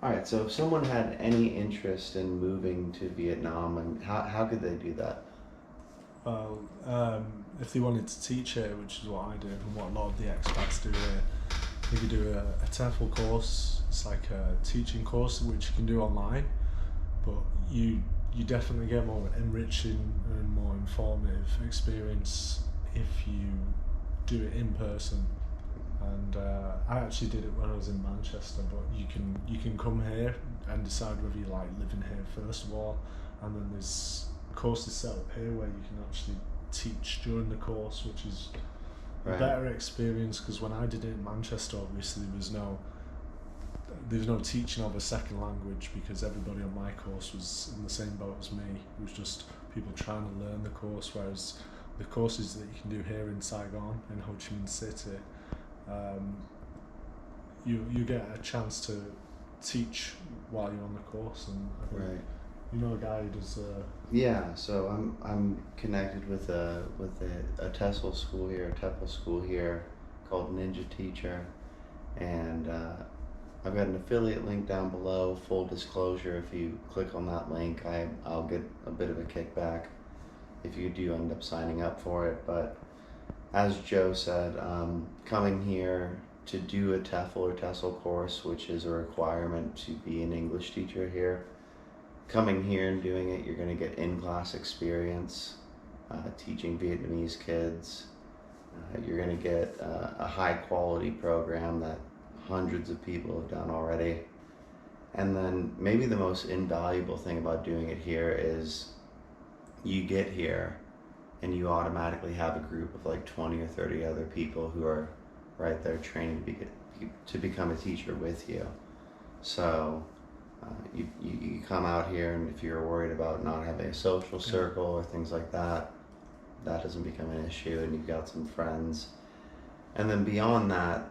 All right, so if someone had any interest in moving to Vietnam, and how could they do that? Well, if they wanted to teach here, which is what I did and what a lot of the expats do here, you could do a TEFL course. It's like a teaching course which you can do online, but you definitely get more enriching and more informative experience if you do it in person. And I actually did it when I was in Manchester, but you can come here and decide whether you like living here first of all, and then there's courses set up here where you can actually teach during the course, which is a Right. better experience, because when I did it in Manchester, obviously there was no teaching of a second language, because everybody on my course was in the same boat as me. It was just people trying to learn the course, whereas the courses that you can do here in Saigon, in Ho Chi Minh City, um, you get a chance to teach while you're on the course. And I think Right. you know a guy who does Yeah, so I'm connected with a TEFL school here called Ninja Teacher, and I've got an affiliate link down below. Full disclosure: if you click on that link, I'll get a bit of a kickback if you do end up signing up for it. But as Joe said, coming here to do a TEFL or TESOL course, which is a requirement to be an English teacher here. Coming here and doing it, you're going to get in-class experience, teaching Vietnamese kids. You're going to get a high-quality program that hundreds of people have done already. And then maybe the most invaluable thing about doing it here is you get here and you automatically have a group of like 20 or 30 other people who are right there training to become a teacher with you. So you come out here, and if you're worried about not having a social circle or things like that, that doesn't become an issue, and you've got some friends. And then beyond that,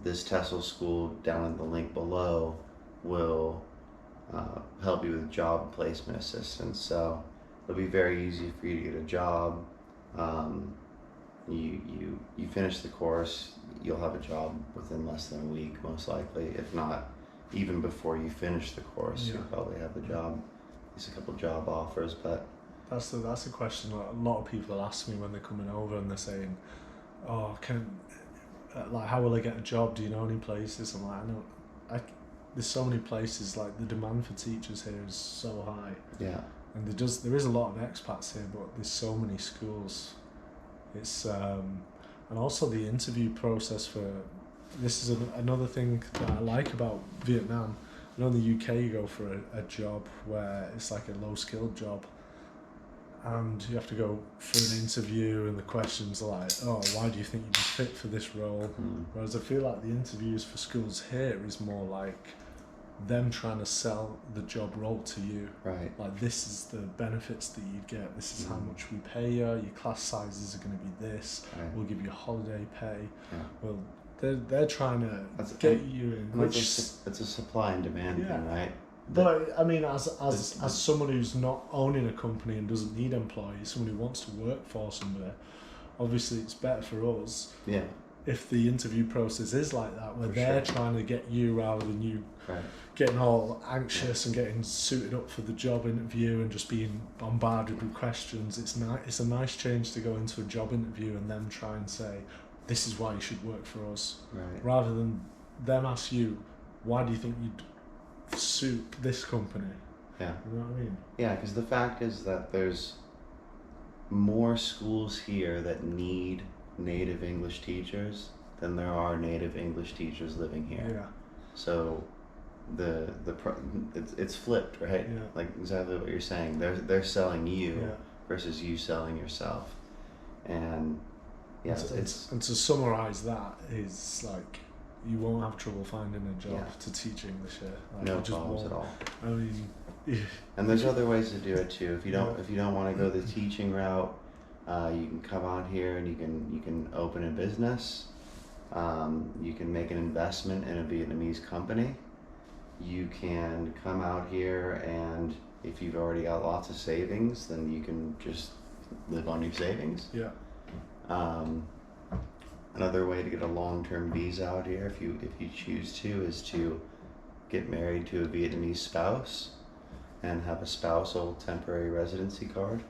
this TESOL school down in the link below will help you with job placement assistance. So it'll be very easy for you to get a job. You finish the course, you'll have a job within less than a week, most likely, if not even before you finish the course. You'll probably have the job, at least a couple job offers. But that's a question that a lot of people ask me when they're coming over, and they're saying, "Oh, how will I get a job? Do you know any places?" I'm like, there's so many places. Like, the demand for teachers here is so high. Yeah. And there is a lot of expats here, but there's so many schools. It's and also the interview process for this is another thing that I like about Vietnam. I know in the UK you go for a job where it's like a low skilled job, and you have to go for an interview, and the questions are like, "Oh, why do you think you'd be fit for this role?" Whereas I feel like the interviews for schools here is more like them trying to sell the job role to you. Right. Like, this is the benefits that you get. This is how much we pay you. Your class sizes are going to be this. Right. We'll give you holiday pay. Yeah. Well, they're trying to get you in. It's a supply and demand thing, right? But I mean, as someone who's not owning a company and doesn't need employees, someone who wants to work for somebody, obviously it's better for us. Yeah. If the interview process is like that, where they're trying to get you rather than you getting all anxious and getting suited up for the job interview and just being bombarded with questions. It's a nice change to go into a job interview and them try and say, "This is why you should work for us," rather than them ask you, "Why do you think you'd suit this company?" Yeah. You know what I mean? Yeah, because the fact is that there's more schools here that need native English teachers than there are native English teachers living here. Yeah. So it's flipped, right? Yeah. Like exactly what you're saying. They're selling you versus you selling yourself. And yeah, and to summarize that is like, you won't have trouble finding a job to teach English here. Like, no problems at all. I mean, and there's other ways to do it too. If you don't want to go the teaching route, you can come out here and you can open a business. You can make an investment in a Vietnamese company. You can come out here, and if you've already got lots of savings, then you can just live on your savings. Yeah. Another way to get a long-term visa out here, if you choose to, is to get married to a Vietnamese spouse and have a spousal temporary residency card.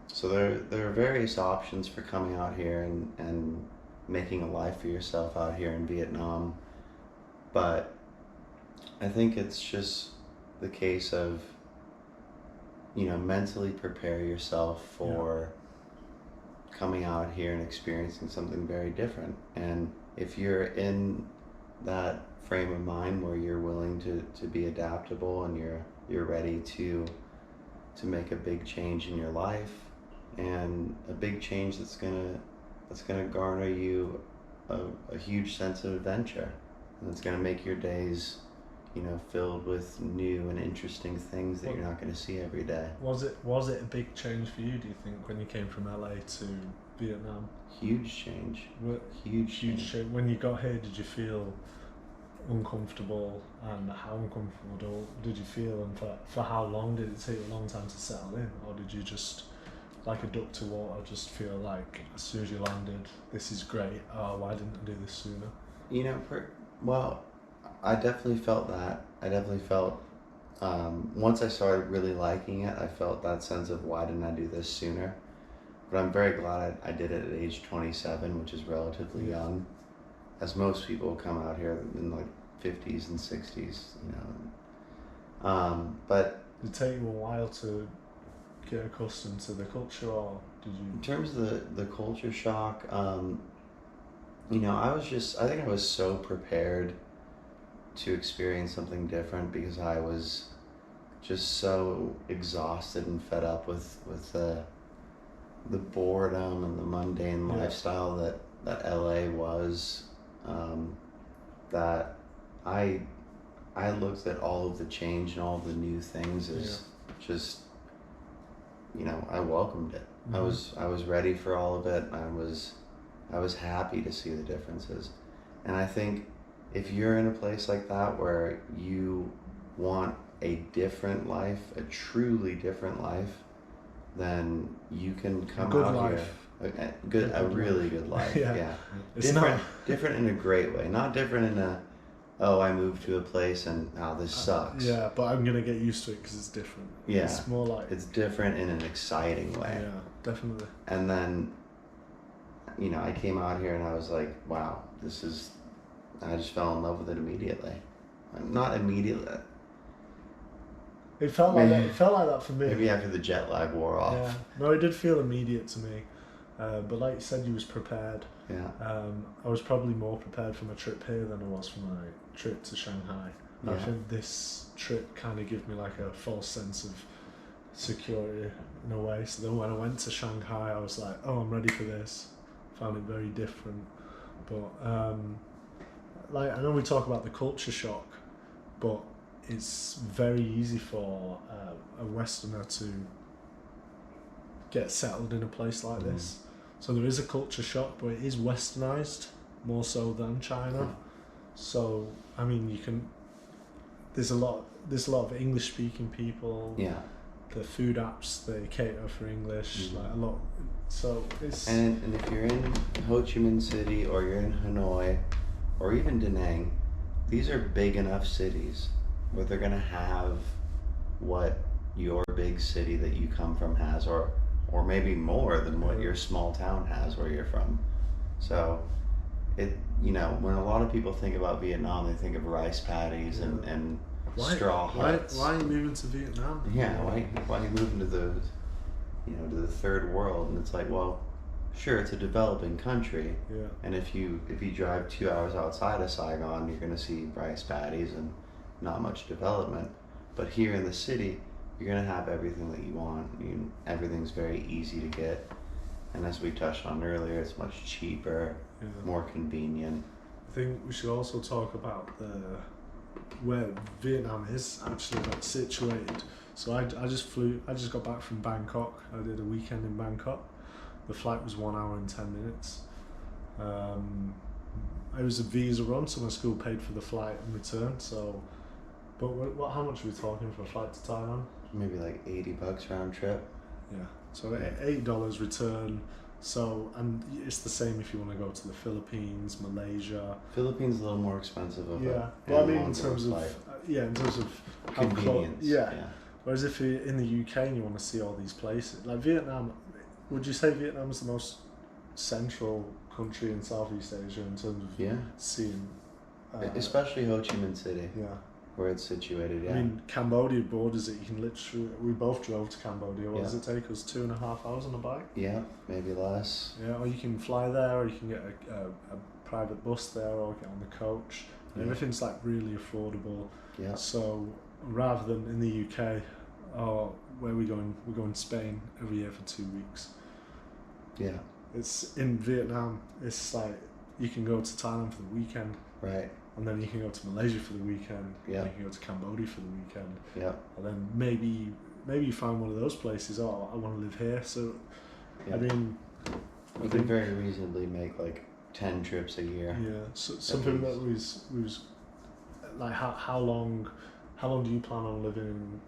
So there are various options for coming out here and making a life for yourself out here in Vietnam. But I think it's just the case of, mentally prepare yourself for coming out here and experiencing something very different. And if you're in that frame of mind where you're willing to be adaptable and you're ready to make a big change in your life, and a big change that's gonna garner you a huge sense of adventure, and it's gonna make your days filled with new and interesting things that you're not going to see every day. Was it a big change for you, do you think, when you came from LA to Vietnam? Huge change. Huge change. When you got here, did you feel uncomfortable, and how uncomfortable did you feel, and for how long did it take a long time to settle in, or did you just, like a duck to water, just feel like as soon as you landed, this is great, why didn't I do this sooner? Well, I definitely felt that. I definitely felt, once I started really liking it, I felt that sense of why didn't I do this sooner? But I'm very glad I did it at age 27, which is relatively young, as most people come out here in like 50s and 60s, But did it take you a while to get accustomed to the culture, or did you? In terms of the culture shock, I think I was so prepared to experience something different because I was just so exhausted and fed up with the boredom and the mundane lifestyle that LA was, that I looked at all of the change and all of the new things as just, I welcomed it. Mm-hmm. I was ready for all of it. I was happy to see the differences. And I think if you're in a place like that where you want a different life, a truly different life, then you can come out here. A really good life. Yeah. It's different in a great way. Not different in a, I moved to a place and this sucks. Yeah, but I'm gonna get used to it because it's different. Yeah. It's more like, it's different in an exciting way. Yeah, definitely. And then, I came out here and I was like, wow, I just fell in love with it immediately. Not immediately. It felt like that. It felt like that for me. Maybe after the jet lag wore off. Yeah. No, it did feel immediate to me. But like you said, you was prepared. Yeah. I was probably more prepared for my trip here than I was for my trip to Shanghai. Yeah. I think this trip kind of gave me like a false sense of security in a way. So then when I went to Shanghai, I was like, I'm ready for this. Found it very different. But I know we talk about the culture shock, but it's very easy for a Westerner to get settled in a place like this. So there is a culture shock, but it is westernized more so than China. So I mean, there's a lot of English speaking people. Yeah. The food apps, they cater for English, like a lot. So it's and if you're in Ho Chi Minh City or you're in Hanoi or even Da Nang, these are big enough cities where they're gonna have what your big city that you come from has, or maybe more than what your small town has where you're from. So when a lot of people think about Vietnam, they think of rice paddies and straw huts. Why are you moving to Vietnam? Yeah, why are you moving to the to the third world? And it's like, well, sure, it's a developing country. Yeah. And if you drive 2 hours outside of Saigon, you're gonna see rice paddies and not much development. But here in the city, you're gonna have everything that you want. Everything's very easy to get, and as we touched on earlier, it's much cheaper, more convenient. I think we should also talk about where Vietnam is actually situated. So I just got back from Bangkok. I did a weekend in Bangkok. The flight was 1 hour and 10 minutes. It was a visa run, so my school paid for the flight and return. So, but how much are we talking for a flight to Thailand? Maybe like $80 round trip. Yeah. So $8 return, So, and it's the same if you want to go to the Philippines, Malaysia. Philippines is a little more expensive of Yeah, a but I mean longer in terms of flight. in terms of how Convenience. yeah. Whereas if you're in the UK and you want to see all these places, like Vietnam, would you say Vietnam is the most central country in Southeast Asia in terms of Yeah. seeing? Especially Ho Chi Minh City, Yeah. where it's situated. Yeah. I mean, Cambodia borders it. You can literally. We both drove to Cambodia. What does it take us? 2.5 hours on a bike. Yeah, maybe less. Yeah, or you can fly there, or you can get a private bus there, or get on the coach. Yeah. Everything's like really affordable. Yeah. So rather than in the UK, where are we going? We're going to Spain every year for 2 weeks. Yeah. It's in Vietnam. It's like you can go to Thailand for the weekend. Right. And then you can go to Malaysia for the weekend. Yeah. And you can go to Cambodia for the weekend. Yeah. And then maybe you find one of those places. Oh, I want to live here. So, Yeah. I mean, you can very reasonably make like 10 trips a year. Yeah. So something that was like how long do you plan on living?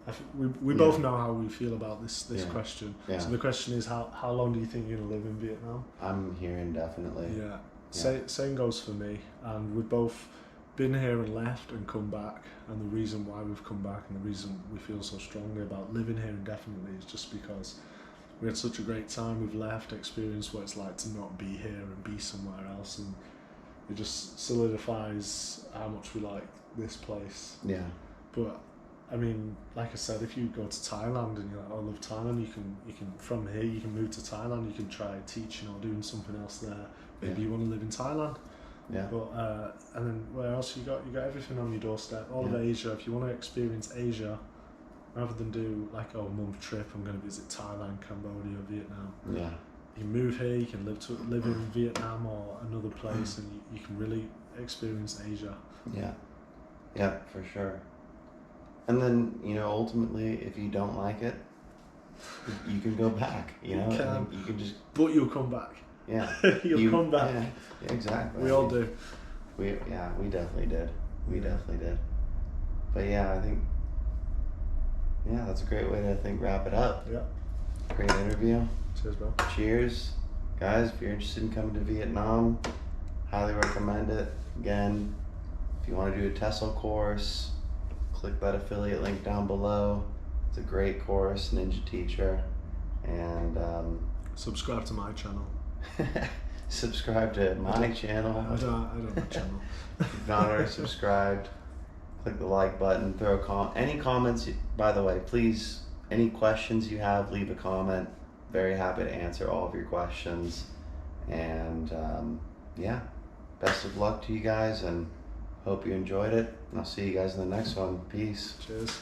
We both know how we feel about this question. Yeah. So the question is how long do you think you're gonna live in Vietnam? I'm here indefinitely. Yeah. Same goes for me, and we've both been here and left and come back, and the reason why we've come back and the reason we feel so strongly about living here indefinitely is just because we had such a great time. We've left, experienced what it's like to not be here and be somewhere else, and it just solidifies how much we like this place. Yeah. But I mean, like I said, if you go to Thailand and you're like, oh, I love Thailand, you can from here you can move to Thailand, you can try teaching or doing something else there. Maybe you want to live in Thailand. Yeah. But and then where else you got everything on your doorstep. All of Asia. If you want to experience Asia, rather than do like a month trip, I'm going to visit Thailand, Cambodia, Vietnam. Yeah. You move here, you can live in Vietnam or another place, and you can really experience Asia. Yeah. Yeah, for sure. And then, ultimately, if you don't like it, you can go back, You can just... But you'll come back. Yeah. You'll come back. Yeah, exactly. We all do. We definitely did. We definitely did. But yeah, I think... Yeah, that's a great way to, wrap it up. Yeah. Great interview. Cheers, bro. Cheers. Guys, if you're interested in coming to Vietnam, highly recommend it. Again, if you want to do a TEFL course, click that affiliate link down below. It's a great course, Ninja Teacher. And subscribe to my channel. Subscribe to my channel. I don't have a channel. If you've not already subscribed, click the like button, throw any comments, by the way, please, any questions you have, leave a comment. Very happy to answer all of your questions. And best of luck to you guys, and hope you enjoyed it. And I'll see you guys in the next one. Peace. Cheers.